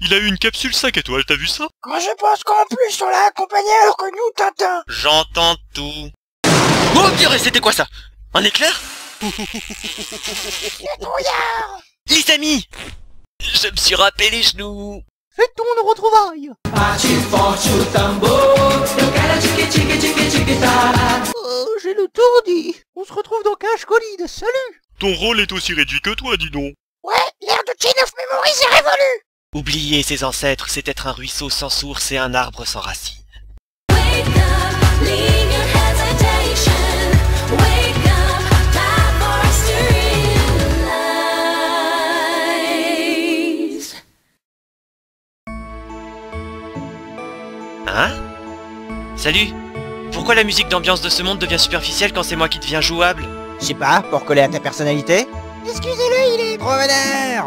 Il a eu une capsule 5 étoiles, t'as vu ça? Quand je pense qu'en plus on l'a accompagné alors que nous, Tintin. J'entends tout. Oh purée, c'était quoi ça? Un éclair? Le trouillard. Les amis! Je me suis râpé les genoux. Fêtons nos retrouvailles. Oh, j'ai le tourdi. On se retrouve dans Cache Colide, salut. Ton rôle est aussi réduit que toi, dis donc. Ouais, l'ère de Chain of Memories est révolue. Oublier ses ancêtres, c'est être un ruisseau sans source et un arbre sans racines. Wake up, leave your hesitation. Wake up, time for us to realize. Hein? Salut! Pourquoi la musique d'ambiance de ce monde devient superficielle quand c'est moi qui deviens jouable? Je sais pas, pour coller à ta personnalité. Excusez-le, il est... Trop vénère.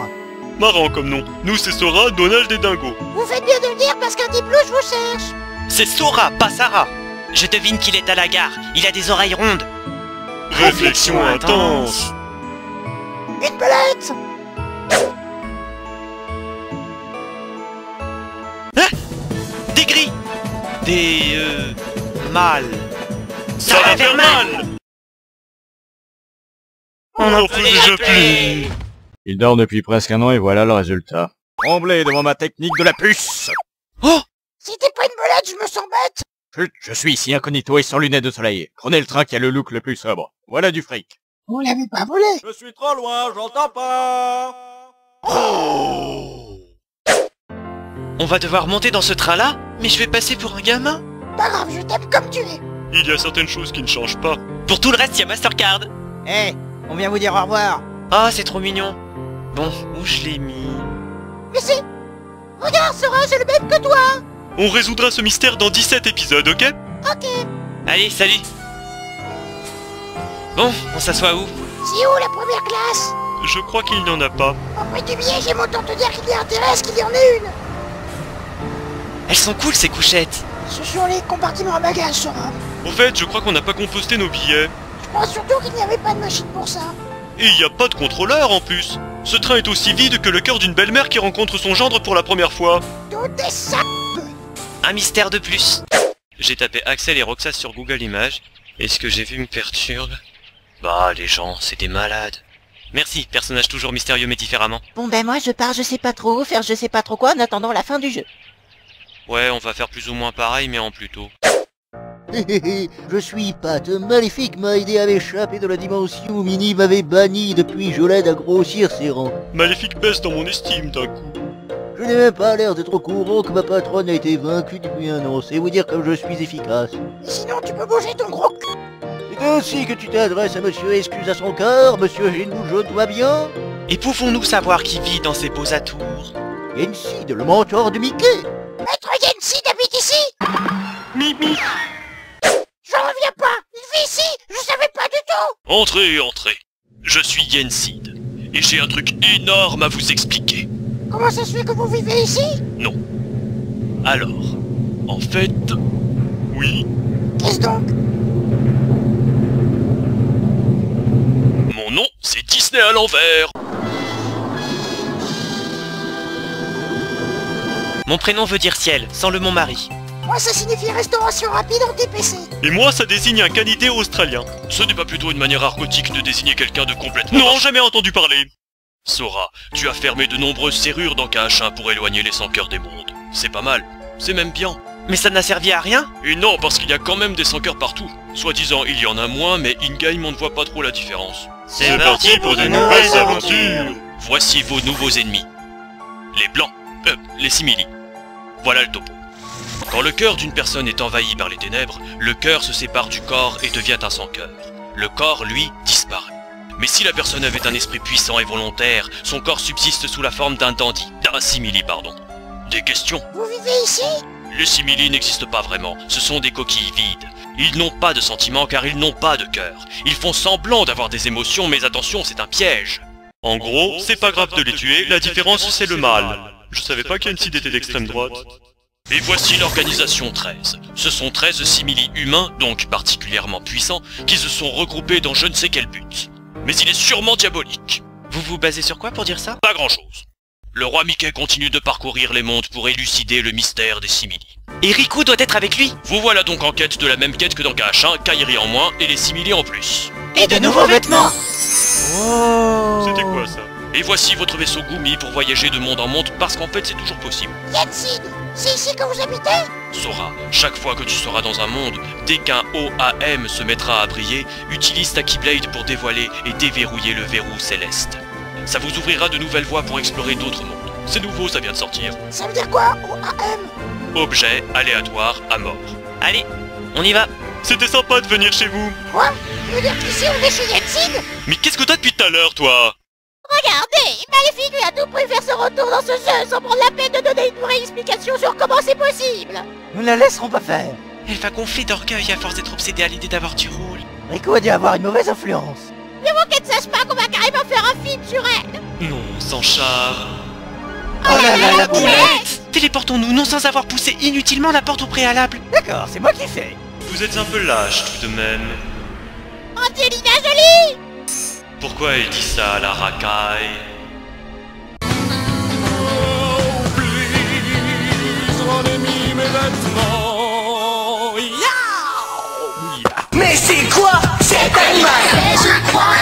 Marrant comme nom. Nous c'est Sora, Donald et Dingo. Vous faites bien de le dire parce qu'un diplôme, je vous cherche. C'est Sora, pas Sarah! Je devine qu'il est à la gare, il a des oreilles rondes. Réflexion intense. Une belette. Des gris! Des... mâles. Ça va faire mal. On n'en peut déjà plus. Il dort depuis presque un an et voilà le résultat. Tremblez devant ma technique de la puce. Oh! Si t'es pas une belette, je me sens bête. Chut, je suis ici incognito et sans lunettes de soleil. Prenez le train qui a le look le plus sobre. Voilà du fric. On l'avait pas volé. Je suis trop loin, j'entends pas. On va devoir monter dans ce train-là? Mais je vais passer pour un gamin? Pas grave, je t'aime comme tu es. Il y a certaines choses qui ne changent pas. Pour tout le reste, il y a Mastercard. Eh, on vient vous dire au revoir. Ah, c'est trop mignon. Bon, où je l'ai mis? Mais c'est... Regarde, Sora, c'est le même que toi. On résoudra ce mystère dans 17 épisodes, ok? Ok. Allez, salut. Bon, on s'assoit où? C'est où la première classe? Je crois qu'il n'y en a pas. Auprès du billet, j'aime autant te dire qu'il y a intérêt à ce qu'il y en ait une. Elles sont cool ces couchettes. Ce sont les compartiments à bagages, Sora. Au fait, je crois qu'on n'a pas composté nos billets. Je crois surtout qu'il n'y avait pas de machine pour ça. Et il n'y a pas de contrôleur en plus. Ce train est aussi vide que le cœur d'une belle-mère qui rencontre son gendre pour la première fois. Tout est ça. Un mystère de plus. J'ai tapé Axel et Roxas sur Google Images, et ce que j'ai vu me perturbe. Bah, les gens, c'est des malades. Merci, personnage toujours mystérieux mais différemment. Bon ben moi je pars je sais pas trop, faire je sais pas trop quoi en attendant la fin du jeu. Ouais, on va faire plus ou moins pareil mais en plus tôt. Je suis Pat, Maléfique m'a aidé à m'échapper de la dimension où Minnie m'avait banni depuis je l'aide à grossir ses rangs. Maléfique baisse dans mon estime d'un coup. Je n'ai même pas l'air d'être au courant que ma patronne a été vaincue depuis un an, c'est vous dire comme je suis efficace. Et sinon, tu peux bouger ton gros cul. C'est ainsi que tu t'adresses à monsieur Excuse à son cœur, monsieur Génou jaune va bien? Et pouvons-nous savoir qui vit dans ces beaux atours? Yensid, le mentor de Mickey. Maître Yensid habite ici. Mimi. J'en reviens pas. Il vit ici. Je savais pas du tout. Entrez, entrez. Je suis Yensid. Et j'ai un truc énorme à vous expliquer. Comment ça se fait que vous vivez ici? Non. Alors, en fait... Oui. Qu'est-ce donc? Mon nom, c'est Disney à l'envers. Mon prénom veut dire ciel, sans le mon mari. Moi, ça signifie restauration rapide en TPC. Et moi, ça désigne un canidé australien. Ce n'est pas plutôt une manière argotique de désigner quelqu'un de complètement... Non, jamais entendu parler. Sora, tu as fermé de nombreuses serrures dans KH1 pour éloigner les sans-cœurs des mondes. C'est pas mal, c'est même bien. Mais ça n'a servi à rien? Et non, parce qu'il y a quand même des sans-cœurs partout. Soi-disant, il y en a moins, mais in-game, on ne voit pas trop la différence. C'est parti pour de nouvelles aventures. Voici vos nouveaux ennemis. Les blancs, les simili. Voilà le topo. Quand le cœur d'une personne est envahi par les ténèbres, le cœur se sépare du corps et devient un sans-cœur. Le corps, lui, disparaît. Mais si la personne avait un esprit puissant et volontaire, son corps subsiste sous la forme d'un dandy, d'un simili, pardon. Des questions? Vous vivez ici? Les simili n'existent pas vraiment, ce sont des coquilles vides. Ils n'ont pas de sentiments car ils n'ont pas de cœur. Ils font semblant d'avoir des émotions, mais attention, c'est un piège. En gros, c'est pas grave de les tuer, la différence c'est le mal. Je savais pas qu'Yensid était d'extrême droite. Et voici l'organisation 13. Ce sont 13 simili humains, donc particulièrement puissants, qui se sont regroupés dans je ne sais quel but. Mais il est sûrement diabolique. Vous vous basez sur quoi pour dire ça? Pas grand chose. Le roi Mickey continue de parcourir les mondes pour élucider le mystère des simili. Et Riku doit être avec lui. Vous voilà donc en quête de la même quête que dans KH1, Kairi en moins et les simili en plus. Et de nouveaux vêtements. Oh. C'était quoi ça? Et voici votre vaisseau Gumi pour voyager de monde en monde parce qu'en fait c'est toujours possible. Yensid, c'est ici que vous habitez? Sora, chaque fois que tu seras dans un monde, dès qu'un OAM se mettra à briller, utilise ta Keyblade pour dévoiler et déverrouiller le verrou céleste. Ça vous ouvrira de nouvelles voies pour explorer d'autres mondes. C'est nouveau, ça vient de sortir. Ça veut dire quoi, OAM? Objet aléatoire à mort. Allez, on y va. C'était sympa de venir chez vous. Quoi? Tu veux dire qu'ici on est chez Yensid? Mais qu'est-ce que t'as depuis tout à l'heure, toi? Regardez, Maléfique lui a tout pris faire son retour dans ce jeu sans prendre la peine de donner une vraie explication sur comment c'est possible. Nous ne la laisserons pas faire. Elle va gonfler d'orgueil à force d'être obsédée à l'idée d'avoir du rôle. Riku a dû avoir une mauvaise influence. Mieux vaut qu'elle ne sache pas qu'on va carrément faire un film sur elle. Non, sans char. Oh là là, la boulette. Téléportons-nous, non sans avoir poussé inutilement la porte au préalable. D'accord, c'est moi qui fais. Vous êtes un peu lâche tout de même. Angelina Jolie. Pourquoi elle dit ça à la racaille? Mais c'est quoi cet animal? Mais je crois